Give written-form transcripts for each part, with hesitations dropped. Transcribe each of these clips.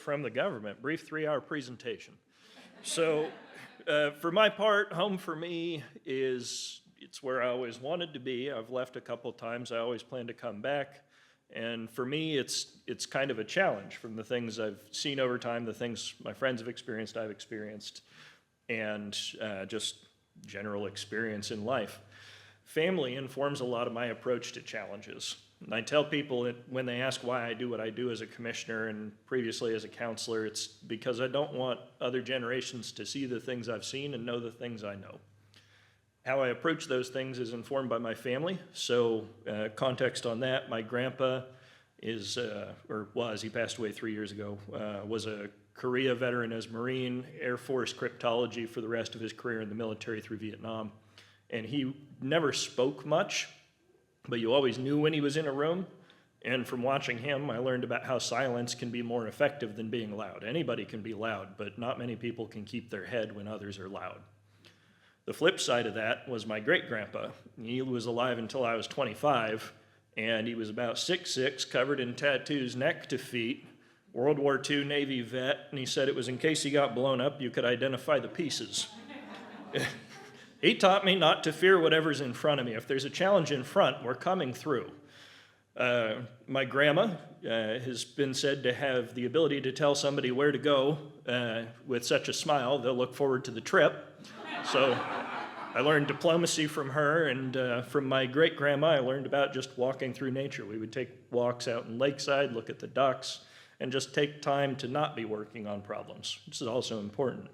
from the government, brief 3-hour presentation. So for my part, home for me it's where I always wanted to be. I've left a couple times. I always plan to come back. And for me, it's kind of a challenge from the things I've seen over time, the things my friends have experienced, I've experienced, and just general experience in life. Family informs a lot of my approach to challenges. And I tell people that when they ask why I do what I do as a commissioner and previously as a counselor, it's because I don't want other generations to see the things I've seen and know the things I know. How I approach those things is informed by my family. So context on that, my grandpa is, or was, he passed away 3 years ago, was a Korea veteran as Marine, Air Force cryptology for the rest of his career in the military through Vietnam. And he never spoke much, but you always knew when he was in a room. And from watching him, I learned about how silence can be more effective than being loud. Anybody can be loud, but not many people can keep their head when others are loud. The flip side of that was my great-grandpa. He was alive until I was 25, and he was about 6'6", covered in tattoos neck to feet, World War II Navy vet, and he said it was in case he got blown up, you could identify the pieces. He taught me not to fear whatever's in front of me. If there's a challenge in front, we're coming through. My grandma has been said to have the ability to tell somebody where to go with such a smile, they'll look forward to the trip. So I learned diplomacy from her, and from my great-grandma, I learned about just walking through nature. We would take walks out in Lakeside, look at the ducks, and just take time to not be working on problems. This is also important.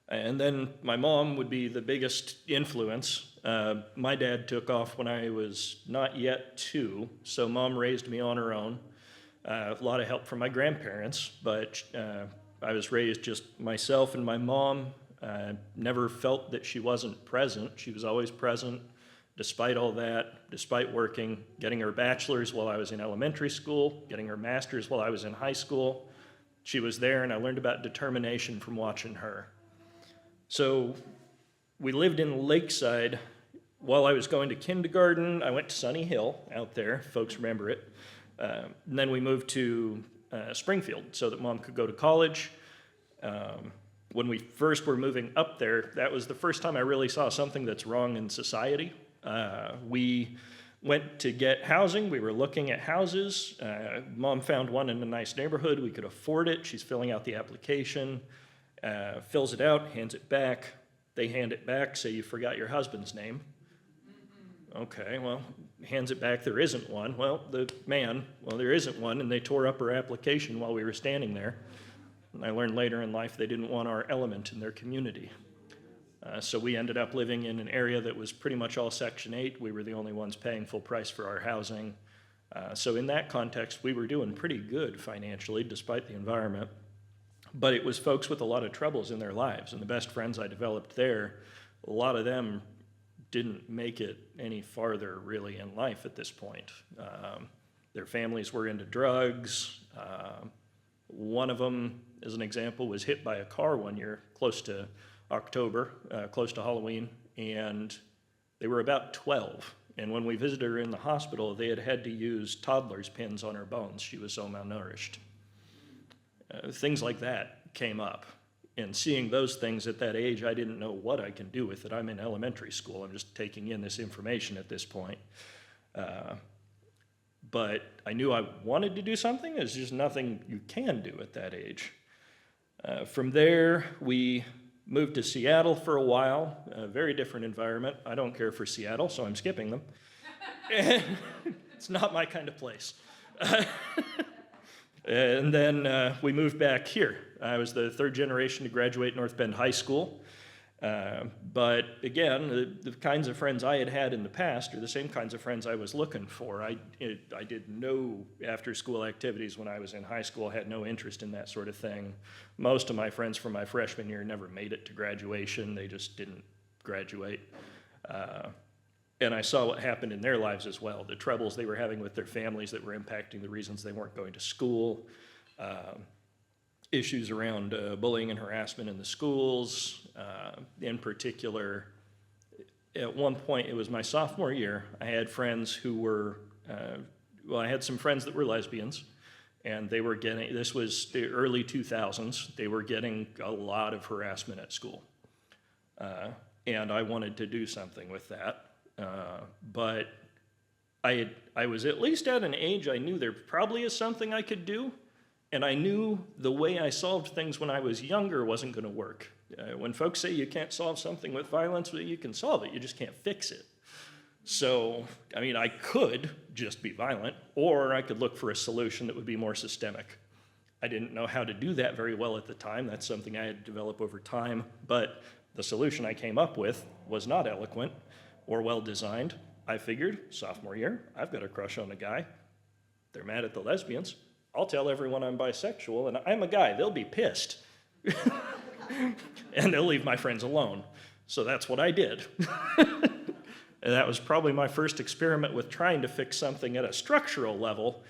And then my mom would be the biggest influence. My dad took off when I was not yet 2, so mom raised me on her own. A lot of help from my grandparents, but I was raised just myself and my mom. Never felt that she wasn't present. She was always present, despite all that, despite working, getting her bachelor's while I was in elementary school, getting her master's while I was in high school. She was there, and I learned about determination from watching her. So we lived in Lakeside. While I was going to kindergarten, I went to Sunny Hill out there. Folks remember it. And then we moved to Springfield so that mom could go to college. When we first were moving up there, that was the first time I really saw something that's wrong in society. We went to get housing. We were looking at houses. Mom found one in a nice neighborhood. We could afford it. She's filling out the application, fills it out, hands it back. They hand it back, say you forgot your husband's name. Okay, well, hands it back, there isn't one. Well, there isn't one, and they tore up her application while we were standing there. And I learned later in life they didn't want our element in their community. So we ended up living in an area that was pretty much all Section 8. We were the only ones paying full price for our housing. So in that context, we were doing pretty good financially, despite the environment. But it was folks with a lot of troubles in their lives, and the best friends I developed there, a lot of them didn't make it any farther really in life at this point. Their families were into drugs. One of them, as an example, was hit by a car one year, close to October, close to Halloween, and they were about 12. And when we visited her in the hospital, they had to use toddler's pins on her bones. She was so malnourished. Things like that came up. And seeing those things at that age, I didn't know what I can do with it. I'm in elementary school. I'm just taking in this information at this point. But I knew I wanted to do something. There's just nothing you can do at that age. From there, we moved to Seattle for a while, a very different environment. I don't care for Seattle, so I'm skipping them. It's not my kind of place. And then we moved back here. I was the third generation to graduate North Bend High School. But again, the kinds of friends I had had in the past are the same kinds of friends I was looking for. I did no after-school activities when I was in high school, had no interest in that sort of thing. Most of my friends from my freshman year never made it to graduation. They just didn't graduate. And I saw what happened in their lives as well, the troubles they were having with their families that were impacting the reasons they weren't going to school, issues around bullying and harassment in the schools. In particular, at one point, it was my sophomore year, I had friends who were, I had some friends that were lesbians, And they were getting, this was the early 2000s, they were getting a lot of harassment at school. And I wanted to do something with that. But I was at least at an age I knew there probably is something I could do, and I knew the way I solved things when I was younger wasn't going to work. When folks say you can't solve something with violence, well, you can solve it, you just can't fix it. So, I mean, I could just be violent, or I could look for a solution that would be more systemic. I didn't know how to do that very well at the time. That's something I had to develop over time, but the solution I came up with was not eloquent or well-designed. I figured, sophomore year, I've got a crush on a guy. They're mad at the lesbians. I'll tell everyone I'm bisexual, and I'm a guy. They'll be pissed. And they'll leave my friends alone. So that's what I did. And that was probably my first experiment with trying to fix something at a structural level.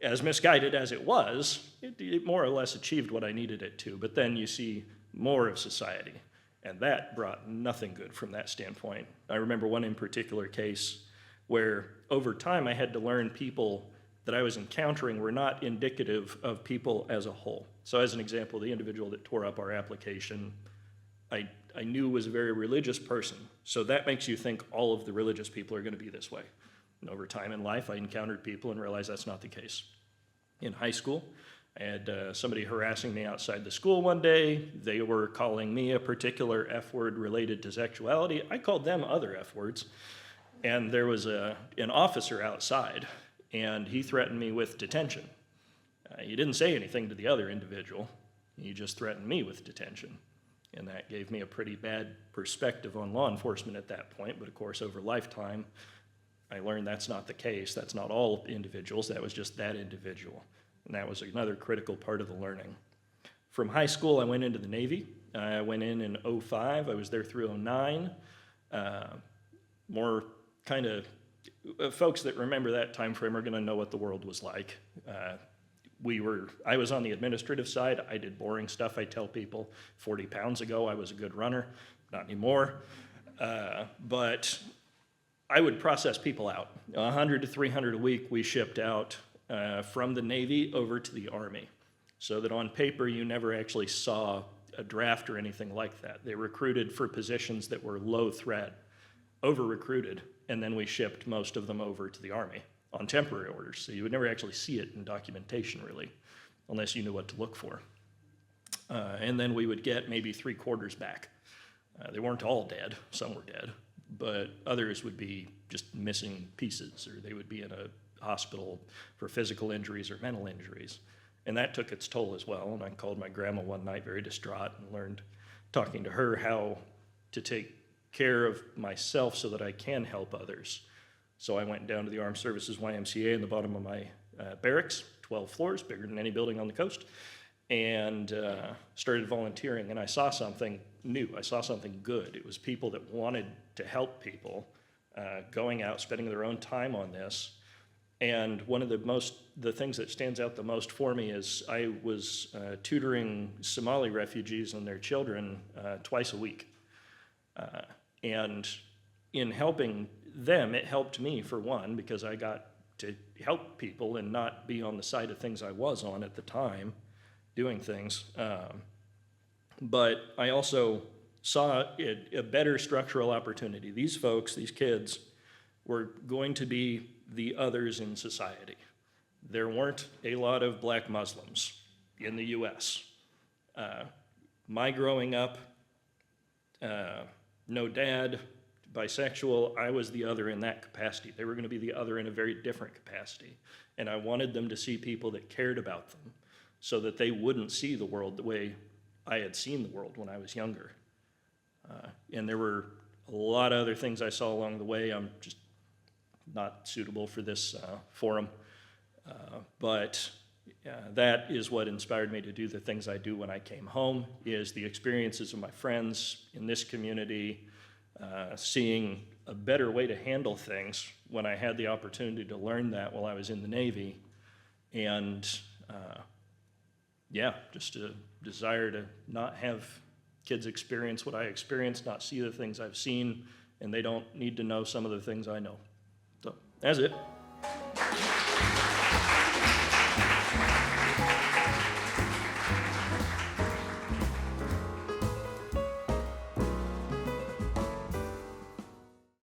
As misguided as it was, it more or less achieved what I needed it to. But then you see more of society. And that brought nothing good from that standpoint. I remember one in particular case where over time I had to learn people that I was encountering were not indicative of people as a whole. So as an example, the individual that tore up our application, I knew was a very religious person. So that makes you think all of the religious people are going to be this way. And over time in life, I encountered people and realized that's not the case. In high school, I had somebody harassing me outside the school one day. They were calling me a particular F word related to sexuality. I called them other F words. And there was an officer outside, and he threatened me with detention. He didn't say anything to the other individual. He just threatened me with detention. And that gave me a pretty bad perspective on law enforcement at that point. But of course, over lifetime, I learned that's not the case. That's not all individuals. That was just that individual. And that was another critical part of the learning. From high school, I went into the Navy. I went in 05. I was there through 09. More kind of folks that remember that time frame are going to know what the world was like. I was on the administrative side. I did boring stuff. I tell people 40 pounds ago I was a good runner. Not anymore. But I would process people out. 100 to 300 a week we shipped out from the Navy over to the Army, so that on paper you never actually saw a draft or anything like that. They recruited for positions that were low threat, over-recruited, and then we shipped most of them over to the Army on temporary orders. So you would never actually see it in documentation, really, unless you knew what to look for. And then we would get maybe 3/4 back. They weren't all dead. Some were dead. But others would be just missing pieces, or they would be in a hospital for physical injuries or mental injuries. And that took its toll as well. And I called my grandma one night very distraught and learned, talking to her, how to take care of myself so that I can help others. So I went down to the Armed Services YMCA in the bottom of my barracks, 12 floors, bigger than any building on the coast, and started volunteering. And I saw something new. I saw something good. It was people that wanted to help people, going out, spending their own time on this. And one of the things that stands out the most for me is I was tutoring Somali refugees and their children twice a week. And in helping them, it helped me, for one, because I got to help people and not be on the side of things I was on at the time, doing things. But I also saw a better structural opportunity. These folks, these kids, were going to be the others in society. There weren't a lot of black Muslims in the US. My growing up, no dad, bisexual, I was the other in that capacity. They were going to be the other in a very different capacity. And I wanted them to see people that cared about them so that they wouldn't see the world the way I had seen the world when I was younger. And there were a lot of other things I saw along the way. I'm just not suitable for this forum. But that is what inspired me to do the things I do when I came home, is the experiences of my friends in this community, seeing a better way to handle things when I had the opportunity to learn that while I was in the Navy. And just a desire to not have kids experience what I experienced, not see the things I've seen, and they don't need to know some of the things I know. So that's it.